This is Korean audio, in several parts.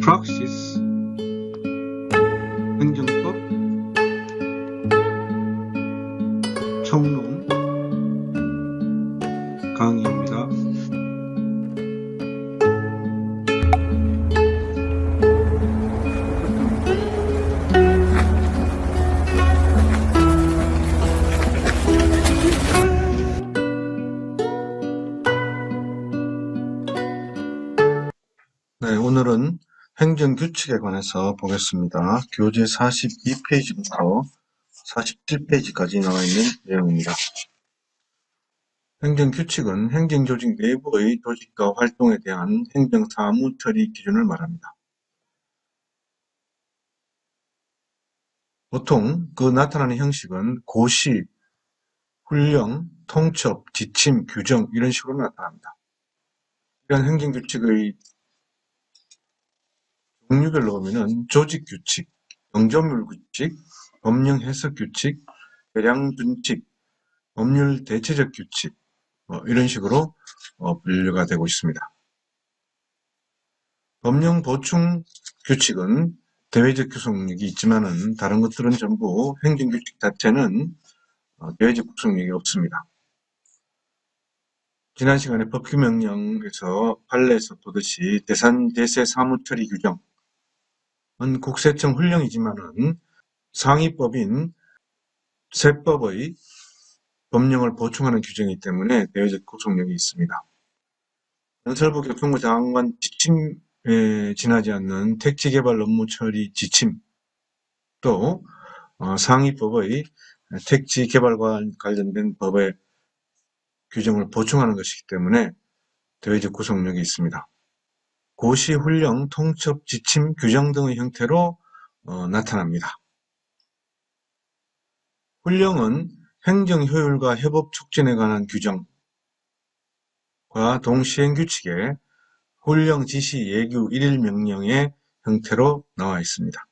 프락시스 행정법 총론 강의입니다. 네, 오늘은 행정규칙에 관해서 보겠습니다. 교재 42페이지부터 47페이지까지 나와 있는 내용입니다. 행정규칙은 행정조직 내부의 조직과 활동에 대한 행정사무 처리 기준을 말합니다. 보통 그 나타나는 형식은 고시, 훈령, 통첩, 지침, 규정 이런 식으로 나타납니다. 이런 행정규칙의 종류별로 보면은 조직규칙, 영조물규칙, 법령해석규칙, 계량준칙, 법률 대체적 규칙 이런 식으로 분류가 되고 있습니다. 법령 보충 규칙은 대외적 구속력이 있지만은 다른 것들은 전부 행정규칙 자체는 대외적 구속력이 없습니다. 지난 시간에 법규명령에서 판례에서 보듯이 대산대세 사무처리 규정은 국세청 훈령이지만은 상위법인 세법의 법령을 보충하는 규정이기 때문에 대외적 구속력이 있습니다. 연설부 교통부 장관 지침에 지나지 않는 택지개발 업무 처리 지침 또 상위법의 택지개발과 관련된 법의 규정을 보충하는 것이기 때문에 대외적 구속력이 있습니다. 고시, 훈령, 통첩, 지침, 규정 등의 형태로 나타납니다. 훈령은 행정 효율과 협업 촉진에 관한 규정과 동시행 규칙에 훈령 지시 예규 1일 명령의 형태로 나와 있습니다.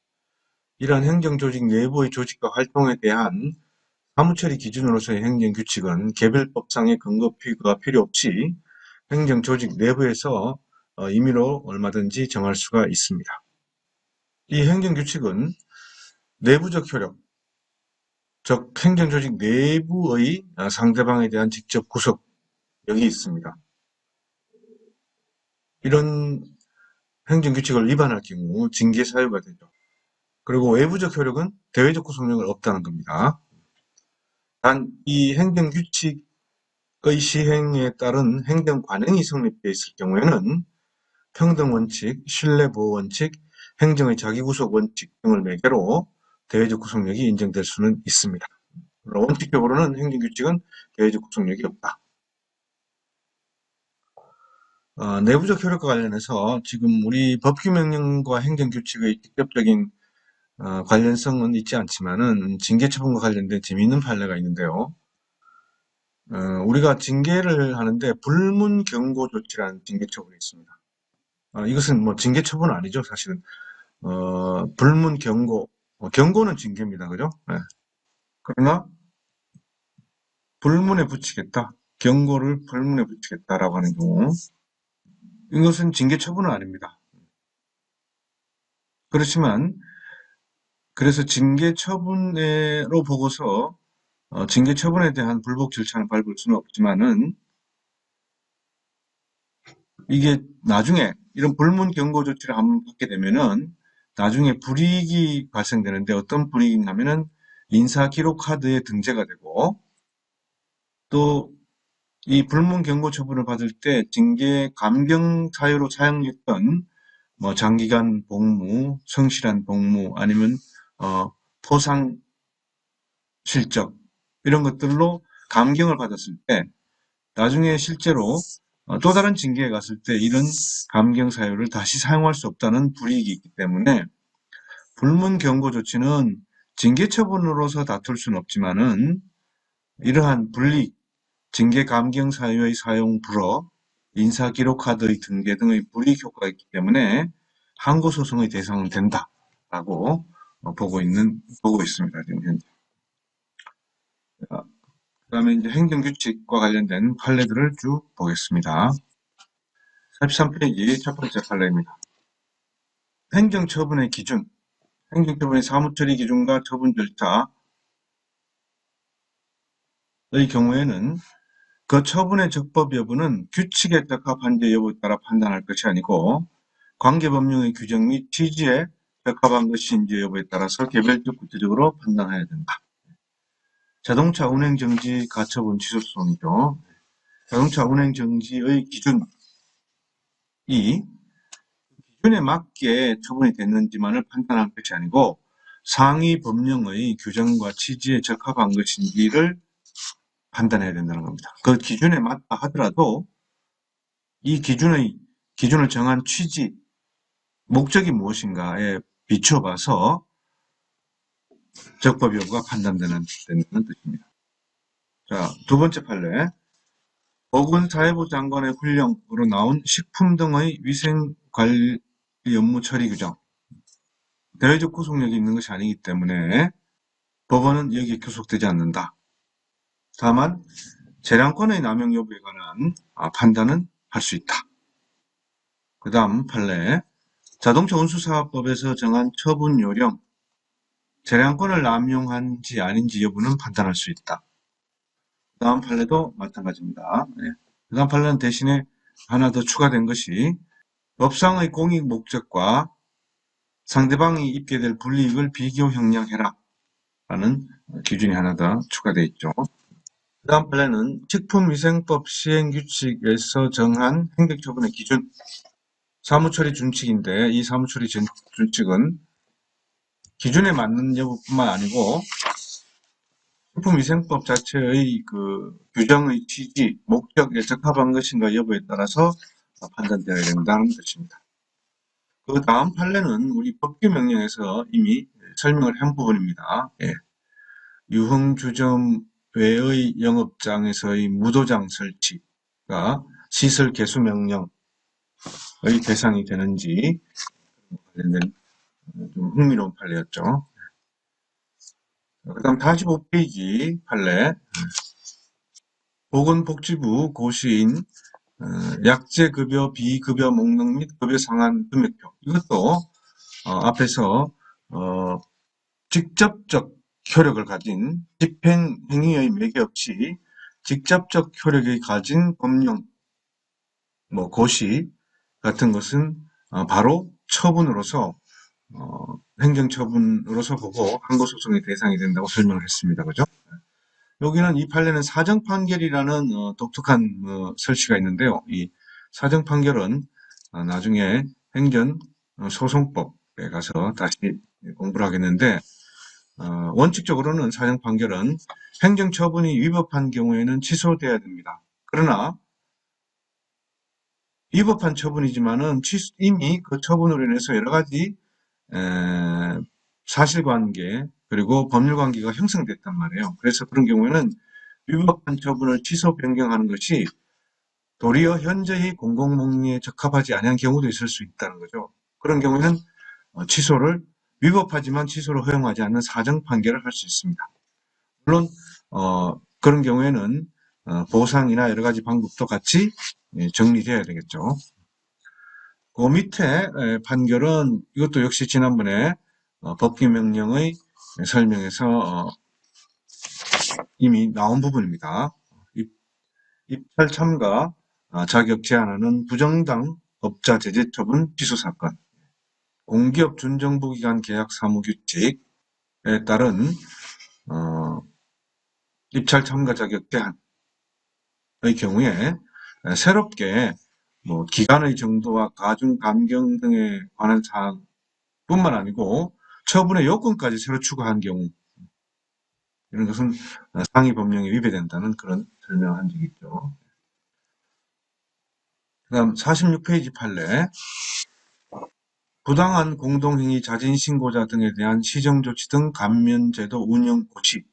이러한 행정조직 내부의 조직과 활동에 대한 사무처리 기준으로서의 행정규칙은 개별법상의 근거가 필요 없이 행정조직 내부에서 임의로 얼마든지 정할 수가 있습니다. 이 행정규칙은 내부적 효력, 즉 행정조직 내부의 상대방에 대한 직접 구속력이 있습니다. 이런 행정규칙을 위반할 경우 징계 사유가 되죠. 그리고 외부적 효력은 대외적 구속력을 없다는 겁니다. 단 이 행정규칙의 시행에 따른 행정관행이 성립되어 있을 경우에는 평등원칙, 신뢰보호원칙, 행정의 자기구속원칙 등을 매개로 대외적 구속력이 인정될 수는 있습니다. 원칙적으로는 행정규칙은 대외적 구속력이 없다. 내부적 효력과 관련해서 지금 우리 법규명령과 행정규칙의 직접적인 관련성은 있지 않지만은 징계처분과 관련된 재미있는 판례가 있는데요. 우리가 징계를 하는데 불문경고조치라는 징계처분이 있습니다. 이것은 뭐 징계처분은 아니죠, 사실은. 불문경고, 경고는 징계입니다, 그죠? 네. 그러나 불문에 붙이겠다, 경고를 불문에 붙이겠다라고 하는 경우, 이것은 징계처분은 아닙니다. 그렇지만 그래서 징계처분으로 보고서 징계처분에 대한 불복 절차를 밟을 수는 없지만은 이게 나중에 이런 불문 경고 조치를 한번 받게 되면은 나중에 불이익이 발생되는데 어떤 불이익이 하면은 인사기록 카드에 등재가 되고 또 이 불문 경고 처분을 받을 때 징계 감경 사유로 사용했던 뭐 장기간 복무, 성실한 복무 아니면 포상 실적 이런 것들로 감경을 받았을 때 나중에 실제로 또 다른 징계에 갔을 때 이런 감경 사유를 다시 사용할 수 없다는 불이익이 있기 때문에 불문 경고 조치는 징계 처분으로서 다툴 수는 없지만은 이러한 불이익, 징계 감경 사유의 사용 불허, 인사기록 카드의 등재 등의 불이익 효과가 있기 때문에 항고소송의 대상은 된다라고 보고 있습니다. 지금 현재. 그 다음에 이제 행정규칙과 관련된 판례들을 쭉 보겠습니다. 43페이지 첫 번째 판례입니다. 행정처분의 기준, 행정처분의 사무처리 기준과 처분 절차의 경우에는 그 처분의 적법 여부는 규칙에 적합한지 여부에 따라 판단할 것이 아니고 관계법령의 규정 및 취지에 적합한 것인지 여부에 따라서 개별적 구체적으로 판단해야 된다. 자동차 운행 정지 가처분 취소 소송이죠. 자동차 운행 정지의 기준이 기준에 맞게 처분이 됐는지만을 판단할 것이 아니고 상위 법령의 규정과 취지에 적합한 것인지를 판단해야 된다는 겁니다. 그 기준에 맞다 하더라도 이 기준을 정한 취지, 목적이 무엇인가에 비춰봐서 적법 여부가 판단되는 뜻입니다. 자, 두 번째 판례. 보건사회부 장관의 훈령으로 나온 식품 등의 위생관리 업무 처리 규정. 대외적 구속력이 있는 것이 아니기 때문에 법원은 여기에 교속되지 않는다. 다만 재량권의 남용 여부에 관한 판단은 할 수 있다. 그 다음 판례. 자동차 운수사업법에서 정한 처분 요령, 재량권을 남용한지 아닌지 여부는 판단할 수 있다. 그 다음 판례도 마찬가지입니다. 네. 그 다음 판례는 대신에 하나 더 추가된 것이 법상의 공익 목적과 상대방이 입게 될 불이익을 비교 형량해라 라는 기준이 하나 더 추가되어 있죠. 그 다음 판례는 식품위생법 시행규칙에서 정한 행정처분의 기준, 사무처리 준칙인데 이 사무처리 준칙은 기준에 맞는 여부뿐만 아니고 식품위생법 자체의 그 규정의 취지, 목적에 적합한 것인가 여부에 따라서 판단되어야 된다는 것입니다. 그 다음 판례는 우리 법규명령에서 이미 설명을 한 부분입니다. 예. 유흥주점 외의 영업장에서의 무도장 설치가 시설 개수 명령의 대상이 되는지 관련된 좀 흥미로운 판례였죠. 그 다음 45페이지 판례. 보건복지부 고시인 약제급여, 비급여 목록 및 급여 상한 금액표. 이것도 앞에서 직접적 효력을 가진 집행행위의 매개 없이 직접적 효력을 가진 법령, 고시 같은 것은 바로 처분으로서 행정처분으로서 보고 항고소송의 대상이 된다고 설명을 했습니다. 그죠? 여기는 이 판례는 사정판결이라는 독특한 설치가 있는데요. 이 사정판결은 나중에 행정소송법에 가서 다시 공부를 하겠는데 원칙적으로는 사정판결은 행정처분이 위법한 경우에는 취소돼야 됩니다. 그러나 위법한 처분이지만은 이미 그 처분으로 인해서 여러 가지 사실관계 그리고 법률관계가 형성됐단 말이에요. 그래서 그런 경우에는 위법한 처분을 취소 변경하는 것이 도리어 현재의 공공복리에 적합하지 않은 경우도 있을 수 있다는 거죠. 그런 경우에는 취소를 위법하지만 취소를 허용하지 않는 사정 판결을 할 수 있습니다. 물론 그런 경우에는 보상이나 여러 가지 방법도 같이 정리되어야 되겠죠. 그 밑에 판결은 이것도 역시 지난번에 법규명령의 설명에서 이미 나온 부분입니다. 입찰 참가 자격 제한하는 부정당 업자 제재 처분 취소 사건, 공기업 준정부기관 계약 사무규칙에 따른 입찰 참가 자격 제한의 경우에 새롭게 기간의 정도와 가중 감경 등에 관한 사항뿐만 아니고 처분의 요건까지 새로 추가한 경우 이런 것은 상위 법령에 위배된다는 그런 설명을 한 적이 있죠. 그 다음 46페이지 판례. 부당한 공동행위 자진신고자 등에 대한 시정조치 등 감면제도 운영 고시.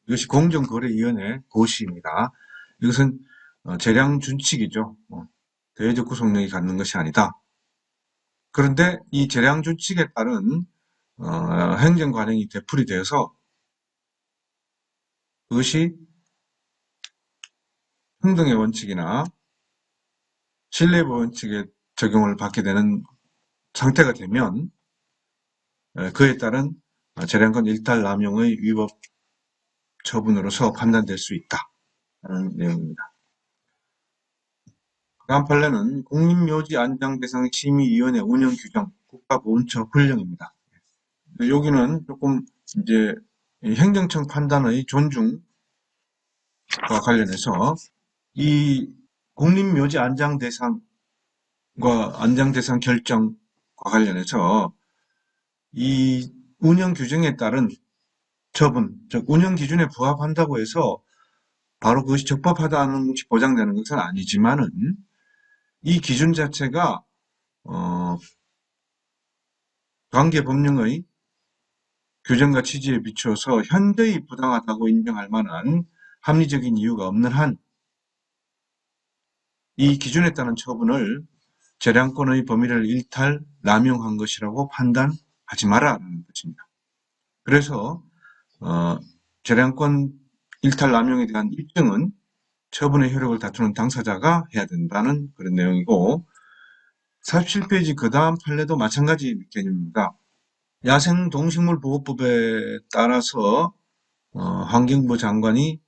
이것이 공정거래위원회 고시입니다. 이것은 재량준칙이죠. 대외적 구속력이 갖는 것이 아니다. 그런데 이 재량준칙에 따른 행정관행이 되풀이 되어서 그것이 평등의 원칙이나 신뢰의 원칙에 적용을 받게 되는 상태가 되면 그에 따른 재량권 일탈 남용의 위법 처분으로서 판단될 수 있다는 내용입니다. 다음 판례는 국립묘지 안장대상 심의위원회 운영 규정 국가보훈처 훈령입니다. 여기는 조금 이제 행정청 판단의 존중과 관련해서 이 국립묘지 안장대상과 안장대상 결정과 관련해서 이 운영 규정에 따른 처분, 즉 운영 기준에 부합한다고 해서 바로 그것이 적법하다는 것이 보장되는 것은 아니지만은 이 기준 자체가 관계 법령의 규정과 취지에 비추어서 현저히 부당하다고 인정할 만한 합리적인 이유가 없는 한 이 기준에 따른 처분을 재량권의 범위를 일탈, 남용한 것이라고 판단하지 마라라는 것입니다. 그래서 재량권 일탈 남용에 대한 입증은 처분의 효력을 다투는 당사자가 해야 된다는 그런 내용이고 47페이지 그 다음 판례도 마찬가지 개념입니다. 야생동식물보호법에 따라서 환경부 장관이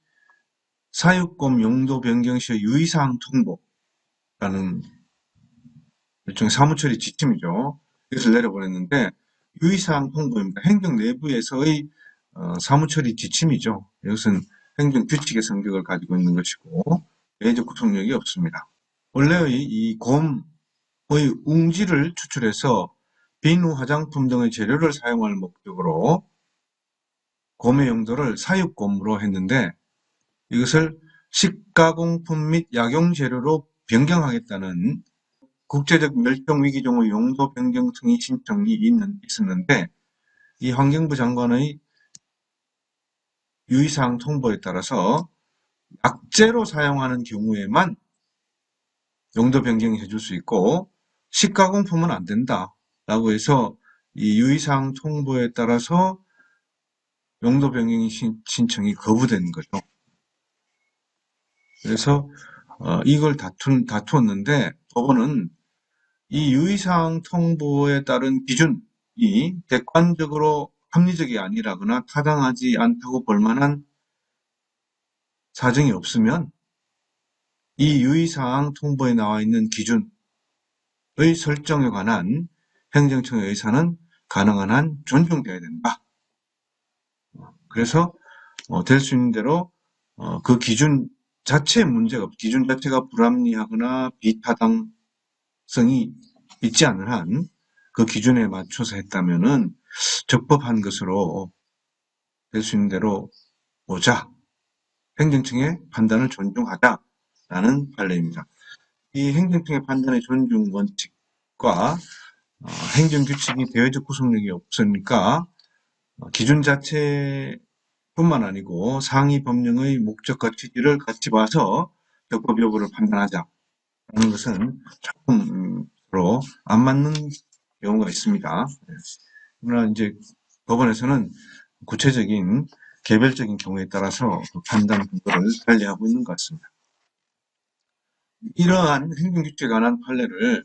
사육곰 용도 변경 시 유의사항 통보라는 일종의 사무처리 지침이죠. 이것을 내려보냈는데 유의사항 통보입니다. 행정 내부에서의 사무처리 지침이죠. 이것은 행정규칙의 성격을 가지고 있는 것이고 예외적 구속력이 없습니다. 원래의 이 곰의 웅지를 추출해서 비누, 화장품 등의 재료를 사용할 목적으로 곰의 용도를 사육곰으로 했는데 이것을 식가공품 및 약용재료로 변경하겠다는 국제적 멸종위기종의 용도 변경 승인 신청이 있었는데 이 환경부 장관의 유의사항 통보에 따라서 약재로 사용하는 경우에만 용도 변경을 해줄 수 있고 식가공품은 안 된다라고 해서 이 유의사항 통보에 따라서 용도 변경 신청이 거부된 거죠. 그래서 이걸 다투었는데 법원은 이 유의사항 통보에 따른 기준이 객관적으로 합리적이 아니라거나 타당하지 않다고 볼 만한 사정이 없으면 이 유의사항 통보에 나와 있는 기준의 설정에 관한 행정청의 의사는 가능한 한 존중되어야 된다. 그래서 될 수 있는 대로 그 기준 자체에 문제가 없고 기준 자체가 불합리하거나 비타당성이 있지 않은 한 그 기준에 맞춰서 했다면은 적법한 것으로 될 수 있는 대로 보자. 행정청의 판단을 존중하자라는 판례입니다. 이 행정청의 판단의 존중 원칙과 행정규칙이 대외적 구속력이 없으니까 기준 자체뿐만 아니고 상위 법령의 목적과 취지를 같이 봐서 적법 여부를 판단하자라는 것은 조금 서로 안 맞는 경우가 있습니다. 그러나 이제 법원에서는 구체적인 개별적인 경우에 따라서 그 판단 근거를 달리하고 있는 것 같습니다. 이러한 행정규칙에 관한 판례를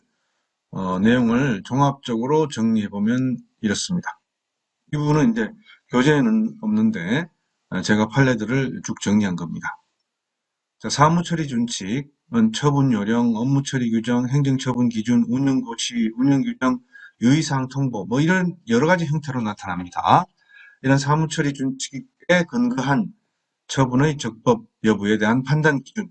내용을 종합적으로 정리해보면 이렇습니다. 이 부분은 이제 교재에는 없는데 제가 판례들을 쭉 정리한 겁니다. 자, 사무처리 준칙은 처분 요령, 업무처리 규정, 행정처분 기준, 운영고시, 운영규정, 유의사항 통보 뭐 이런 여러 가지 형태로 나타납니다. 이런 사무처리 준칙에 근거한 처분의 적법 여부에 대한 판단 기준.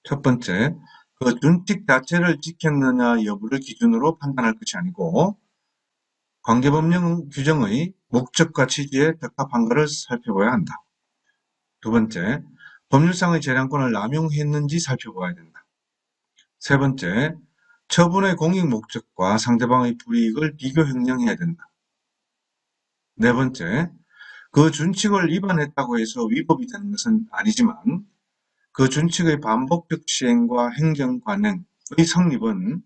첫 번째, 그 준칙 자체를 지켰느냐 여부를 기준으로 판단할 것이 아니고 관계법령 규정의 목적과 취지에 적합한가를 살펴봐야 한다. 두 번째, 법률상의 재량권을 남용했는지 살펴봐야 된다. 세 번째, 처분의 공익 목적과 상대방의 불이익을 비교 형량해야 된다. 네 번째, 그 준칙을 위반했다고 해서 위법이 되는 것은 아니지만 그 준칙의 반복적 시행과 행정 관행의 성립은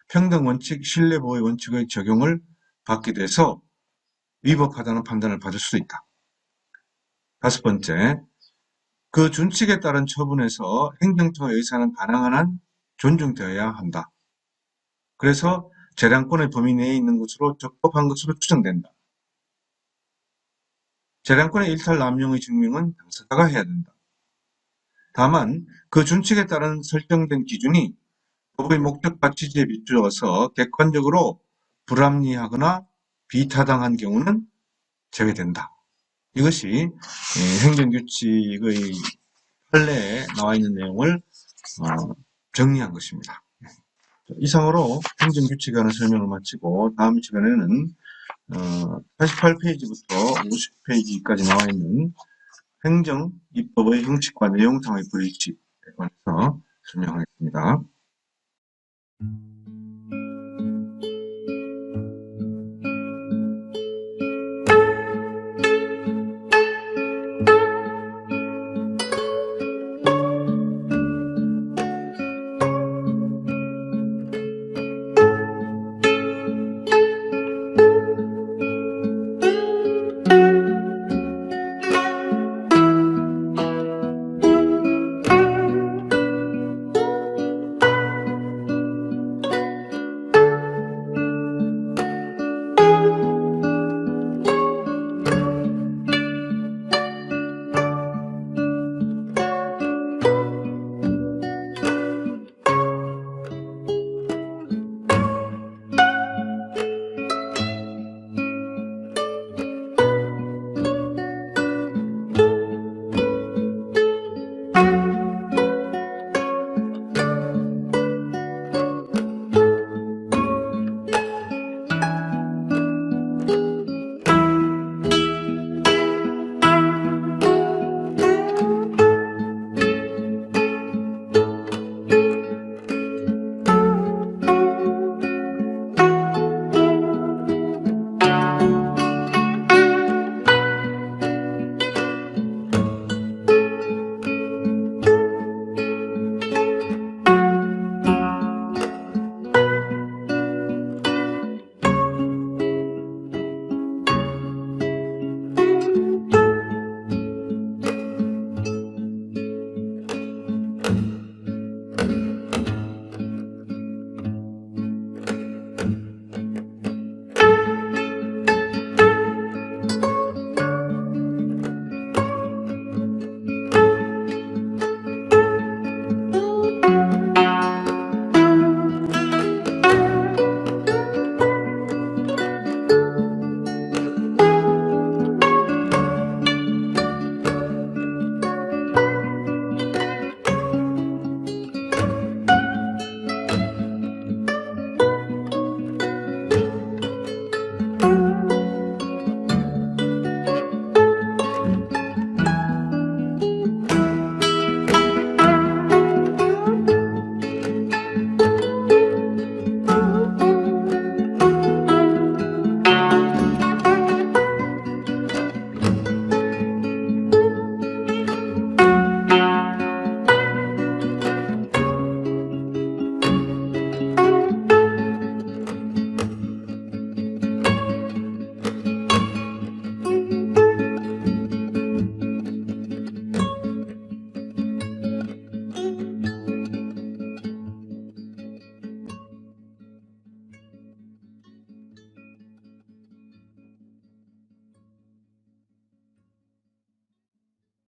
평등원칙, 신뢰보호의 원칙의 적용을 받게 돼서 위법하다는 판단을 받을 수 있다. 다섯 번째, 그 준칙에 따른 처분에서 행정처의 의사는 가능한 한 존중되어야 한다. 그래서 재량권의 범위 내에 있는 것으로 적법한 것으로 추정된다. 재량권의 일탈 남용의 증명은 당사자가 해야 된다. 다만 그 준칙에 따른 설정된 기준이 법의 목적과 취지에 비추어서 객관적으로 불합리하거나 비타당한 경우는 제외된다. 이것이 행정규칙의 판례에 나와 있는 내용을 정리한 것입니다. 이상으로 행정규칙에 관한 설명을 마치고 다음 시간에는 88페이지부터 50페이지까지 나와 있는 행정입법의 형식과 내용상의 불일치에 관해서 설명하겠습니다.